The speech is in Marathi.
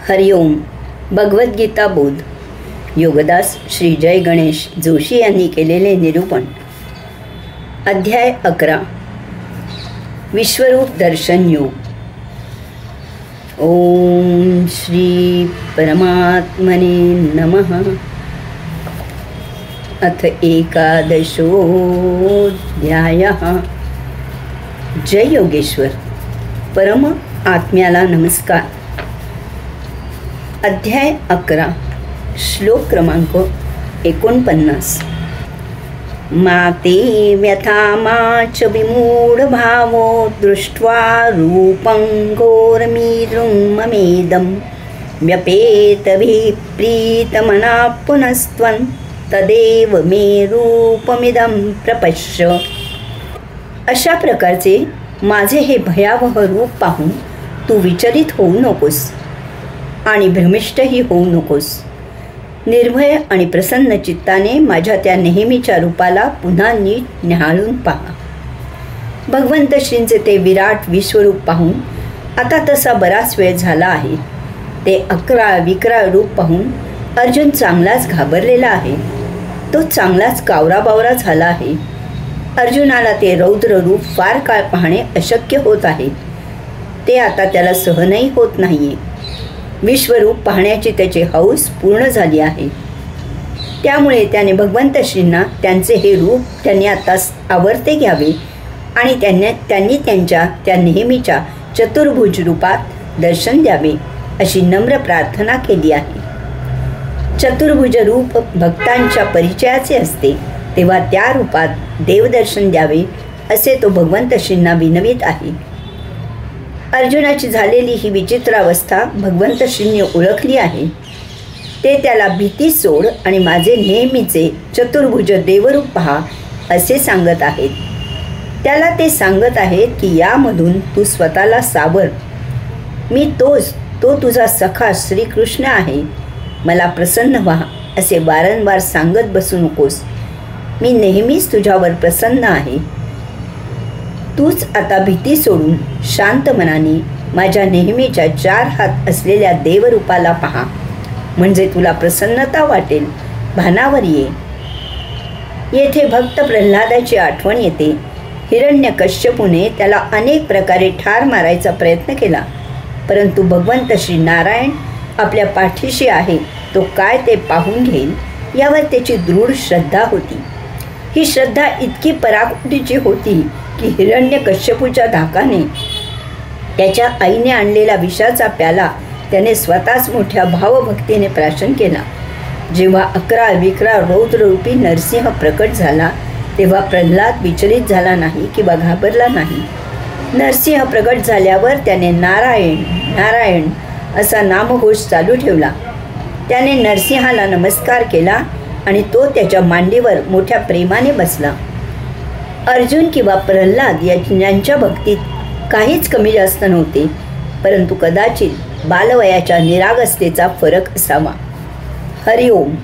हरिओम. भगवद्गीता बोध. योगदास श्री जय गणेश जोशी यांनी केलेले निरूपण. अध्याय 11. विश्वरूप दर्शन योग. ओम श्री परमात्मने नमः. अथ एकादशोऽध्यायः. जय योगेश्वर. परम आत्म्याला नमस्कार. अध्याय 11. श्लोक क्रमांक 49. माते व्यथा मा च विमूढभावो दृष्ट्वा रूपं घोरमीदृं ममेदं व्यपेतभिप्रीतमना पुनस्त्वं तदेव मे रूपमिदं प्रपश्य. अशा प्रकारचे माझे हे भयावह रूप पाहून तू विचलित होऊ नकोस आणि भ्रमिष्टही होऊ नकोस. निर्भय आणि प्रसन्न चित्ताने माझ्या त्या नेहमीच्या रूपाला पुन्हा नीट निहाळून पहा. भगवंत श्रींचे ते विराट विश्वरूप पाहून आता तसा बराच वेळ झाला आहे. ते अकराळ विकराळ रूप पाहून अर्जुन चांगलाच घाबरलेला आहे. तो चांगलाच कावराबावरा झाला आहे. अर्जुनाला ते रौद्र रूप फार काळ पाहणे अशक्य होत आहे. ते आता त्याला सहनही होत नाहीये. विश्वरूप पाहण्याची त्याची हौस पूर्ण झाली आहे. त्यामुळे त्याने भगवंत श्रींना त्यांचे हे रूप त्यांनी आता आवर्ते घ्यावे आणि त्यांनी त्यांच्या त्या नेहमीच्या चतुर्भुज रूपात दर्शन द्यावे अशी नम्र प्रार्थना केली आहे. चतुर्भुज रूप भक्तांच्या परिचयाचे असते, तेव्हा त्या रूपात देवदर्शन द्यावे असे तो भगवंत श्रींना विनवित आहे. अर्जुनाची झालेली ही विचित्र अवस्था भगवंत श्रींनी ओळखली आहे. ते त्याला भीती सोड आणि माझे नेहमीचे चतुर्भुज देवरूप पहा असे सांगत आहेत. त्याला ते सांगत आहेत की यामधून तू स्वतःला सावर. मी तो तुझा सखा श्रीकृष्ण आहे. मला प्रसन्न व्हा असे वारंवार सांगत बसू नकोस. मी नेहमीच तुझ्यावर प्रसन्न आहे. तूच आता भीती सोडून शांत मनाने माझ्या नेहमीच्या 4 हात असलेल्या देवरूपाला पहा, म्हणजे तुला प्रसन्नता वाटेल. भानावर ये. येथे भक्त प्रल्हादाची आठवण येते. हिरण्यकश्यपूने त्याला अनेक प्रकारे ठार मारायचा प्रयत्न केला, परंतु भगवंत श्री नारायण आपल्या पाठीशी आहे. तो काय ते पाहून घेईल यावर त्याची दृढ श्रद्धा होती. ही श्रद्धा इतकी पराकोटीची होती की हिरण्यकश्यपूच्या धाकाने त्याच्या आईने आणलेला विषाचा प्याला त्याने स्वतःच मोठ्या भावभक्तीने प्राशन केला. जेव्हा अकराळ विकराळ रौद्ररूपी नरसिंह प्रकट झाला तेव्हा प्रल्हाद विचलित झाला नाही किंवा घाबरला नाही. नरसिंह प्रकट झाल्यावर त्याने नारायण नारायण असा नामघोष चालू ठेवला. त्याने नरसिंहाला नमस्कार केला आणि तो त्याच्या मांडीवर मोठ्या प्रेमाने बसला. अर्जुन किंवा प्रल्हाद यांच्या भक्तीत काहीच कमी जास्त नव्हते, परंतु कदाचित बालवयाच्या निरागसतेचा फरक असावा. हरिओम.